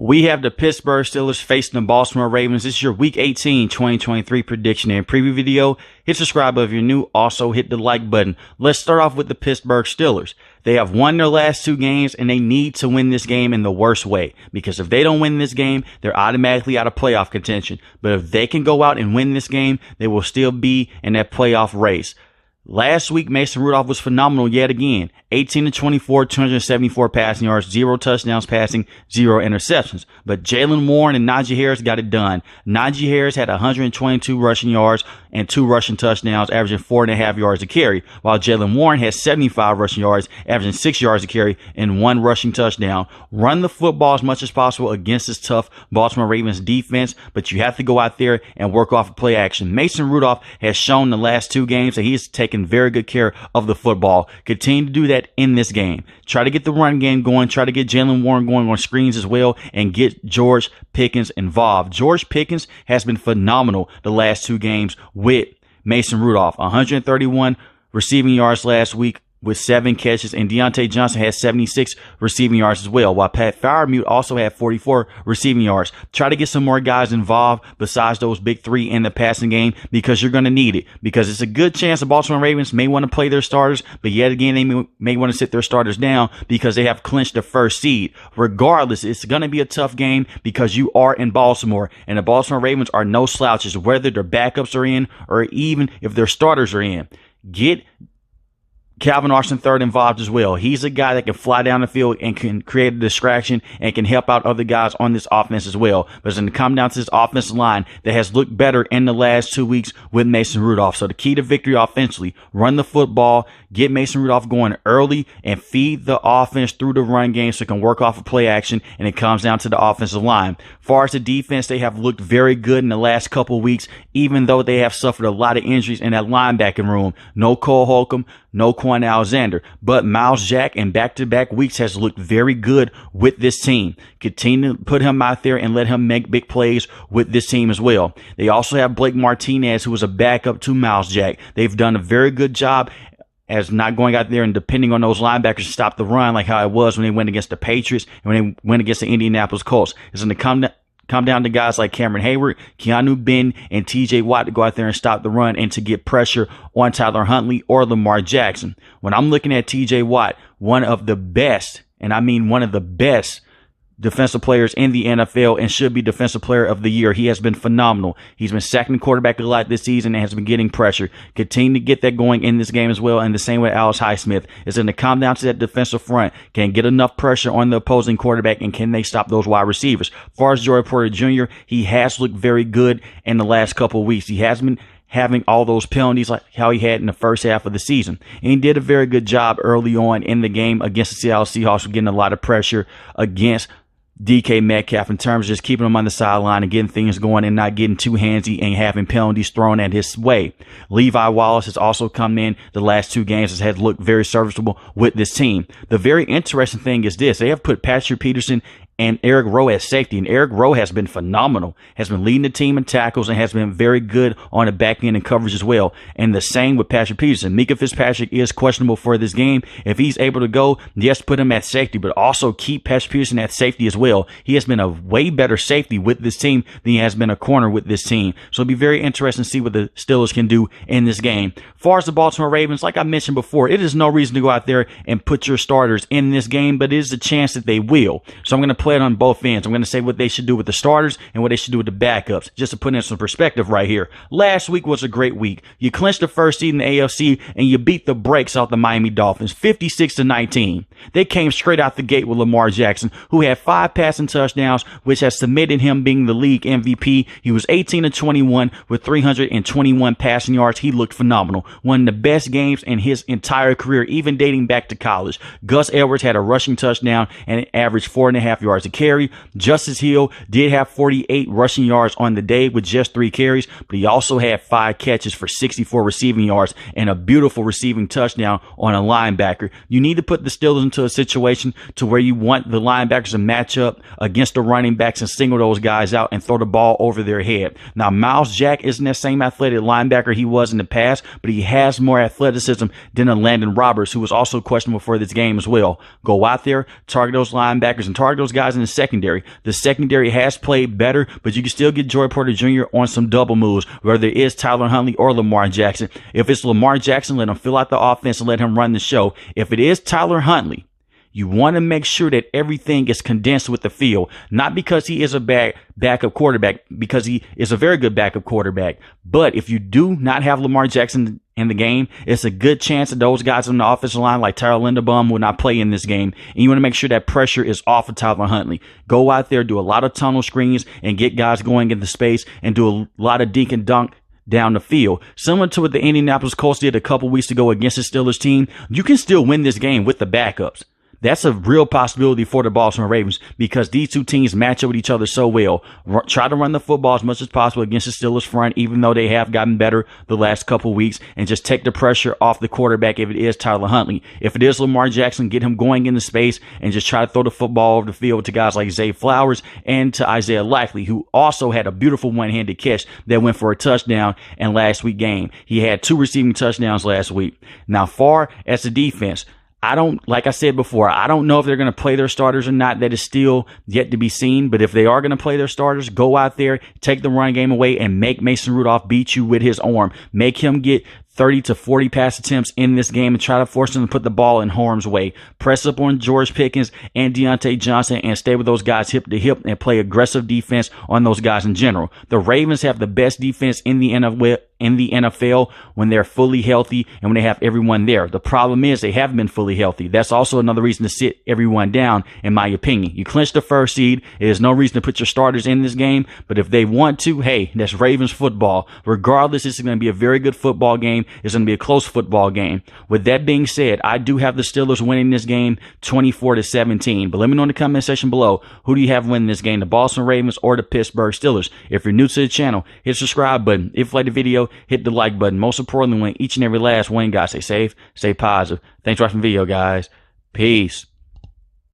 We have the Pittsburgh Steelers facing the Baltimore Ravens. This is your Week 18 2023 prediction and preview video. Hit subscribe if you're new. Also, hit the like button. Let's start off with the Pittsburgh Steelers. They have won their last two games, and they need to win this game in the worst way. Because if they don't win this game, they're automatically out of playoff contention. But if they can go out and win this game, they will still be in that playoff race. Last week, Mason Rudolph was phenomenal yet again. 18-24, 274 passing yards, 0 touchdowns passing, 0 interceptions. But Jaylen Warren and Najee Harris got it done. Najee Harris had 122 rushing yards and 2 rushing touchdowns, averaging 4.5 yards a carry, while Jaylen Warren had 75 rushing yards, averaging 6 yards a carry, and 1 rushing touchdown. Run the football as much as possible against this tough Baltimore Ravens defense, but you have to go out there and work off of play action. Mason Rudolph has shown the last 2 games that he's taken very good care of the football. Continue to do that in this game. Try to get the run game going. Try to get Jaylen Warren going on screens as well, and get George Pickens involved. George Pickens has been phenomenal the last 2 games with Mason Rudolph. 131 receiving yards last week with 7 catches, and Deontay Johnson has 76 receiving yards as well, while Pat Freiermuth also had 44 receiving yards. Try to get some more guys involved besides those big 3 in the passing game, because you're going to need it, because it's a good chance the Baltimore Ravens may want to play their starters, but yet again they may want to sit their starters down because they have clinched the first seed. Regardless, it's going to be a tough game because you are in Baltimore, and the Baltimore Ravens are no slouches, whether their backups are in or even if their starters are in. Get Calvin Austin III involved as well. He's a guy that can fly down the field and can create a distraction and can help out other guys on this offense as well. But it's going to come down to this offensive line that has looked better in the last 2 weeks with Mason Rudolph. So the key to victory offensively, run the football, get Mason Rudolph going early, and feed the offense through the run game so it can work off of play action, and it comes down to the offensive line. As far as the defense, they have looked very good in the last couple of weeks, even though they have suffered a lot of injuries in that linebacking room. No Cole Holcomb, no Quan Alexander, but Miles Jack in back-to-back weeks has looked very good with this team. Continue to put him out there and let him make big plays with this team as well. They also have Blake Martinez, who is a backup to Miles Jack. They've done a very good job as not going out there and depending on those linebackers to stop the run like how it was when they went against the Patriots and when they went against the Indianapolis Colts. It's going to come down to guys like Cameron Hayward, Keanu Ben, and TJ Watt to go out there and stop the run and to get pressure on Tyler Huntley or Lamar Jackson. When I'm looking at TJ Watt, one of the best, and I mean one of the best defensive players in the NFL and should be defensive player of the year. He has been phenomenal. He's been sacking the quarterback a lot this season and has been getting pressure. Continue to get that going in this game as well. And the same with Alex Highsmith. It's going to come down to that defensive front. Can get enough pressure on the opposing quarterback, and can they stop those wide receivers? As far as Joey Porter Jr., he has looked very good in the last couple of weeks. He has been having all those penalties like how he had in the first half of the season. And he did a very good job early on in the game against the Seattle Seahawks for getting a lot of pressure against DK Metcalf in terms of just keeping him on the sideline and getting things going and not getting too handsy and having penalties thrown at his way. Levi Wallace has also come in the last 2 games, has looked very serviceable with this team. The very interesting thing is this. They have put Patrick Peterson and Eric Rowe at safety, and Eric Rowe has been phenomenal, has been leading the team in tackles, and has been very good on the back end and coverage as well. And the same with Patrick Peterson. Mika Fitzpatrick is questionable for this game. If he's able to go, yes, put him at safety, but also keep Patrick Peterson at safety as well. He has been a way better safety with this team than he has been a corner with this team. So it'll be very interesting to see what the Steelers can do in this game. As far as the Baltimore Ravens, like I mentioned before, it is no reason to go out there and put your starters in this game, but it is a chance that they will. So I'm going to play it on both ends. I'm going to say what they should do with the starters and what they should do with the backups, just to put in some perspective right here. Last week was a great week. You clinched the first seed in the AFC, and you beat the brakes off the Miami Dolphins 56-19. They came straight out the gate with Lamar Jackson, who had 5 passing touchdowns, which has cemented him being the league MVP. He was 18-21 with 321 passing yards. He looked phenomenal. One of the best games in his entire career, even dating back to college. Gus Edwards had a rushing touchdown and averaged 4.5 yards a carry. Justice Hill did have 48 rushing yards on the day with just 3 carries, but he also had 5 catches for 64 receiving yards and a beautiful receiving touchdown on a linebacker. You need to put the Steelers into a situation to where you want the linebackers to match up against the running backs and single those guys out and throw the ball over their head. Now, Miles Jack isn't that same athletic linebacker he was in the past, but he has more athleticism than a Landon Roberts, who was also questionable for this game as well. Go out there, target those linebackers, and target those guys guys in the secondary. The secondary has played better, but you can still get Joey Porter Jr. on some double moves, whether it is Tyler Huntley or Lamar Jackson. If it's Lamar Jackson, let him fill out the offense and let him run the show. If it is Tyler Huntley, you want to make sure that everything is condensed with the field, not because he is a backup quarterback, because he is a very good backup quarterback. But if you do not have Lamar Jackson in the game, it's a good chance that those guys on the offensive line like Tyler Linderbaum will not play in this game. And you want to make sure that pressure is off of Tyler Huntley. Go out there, do a lot of tunnel screens and get guys going into space and do a lot of dink and dunk down the field. Similar to what the Indianapolis Colts did a couple weeks ago against the Steelers team, you can still win this game with the backups. That's a real possibility for the Baltimore Ravens because these two teams match up with each other so well. Try to run the football as much as possible against the Steelers front, even though they have gotten better the last couple weeks, and just take the pressure off the quarterback if it is Tyler Huntley. If it is Lamar Jackson, get him going into space and just try to throw the football over the field to guys like Zay Flowers and to Isaiah Likely, who also had a beautiful one-handed catch that went for a touchdown in last week's game. He had 2 receiving touchdowns last week. Now, far as the defense, like I said before, I don't know if they're going to play their starters or not. That is still yet to be seen. But if they are going to play their starters, go out there, take the run game away, and make Mason Rudolph beat you with his arm. Make him get 30 to 40 pass attempts in this game and try to force them to put the ball in harm's way. Press up on George Pickens and Deontay Johnson and stay with those guys hip to hip and play aggressive defense on those guys in general. The Ravens have the best defense in the NFL when they're fully healthy and when they have everyone there. The problem is they haven't been fully healthy. That's also another reason to sit everyone down, in my opinion. You clinch the first seed. There's no reason to put your starters in this game, but if they want to, hey, that's Ravens football. Regardless, this is going to be a very good football game. It's going to be a close football game. With that being said, I do have the Steelers winning this game 24-17. But let me know in the comment section below, who do you have winning this game, the Baltimore Ravens or the Pittsburgh Steelers? If you're new to the channel, hit the subscribe button. If you like the video, hit the like button. Most importantly, when each and every last one, guys, stay safe, stay positive. Thanks for watching the video, guys. Peace.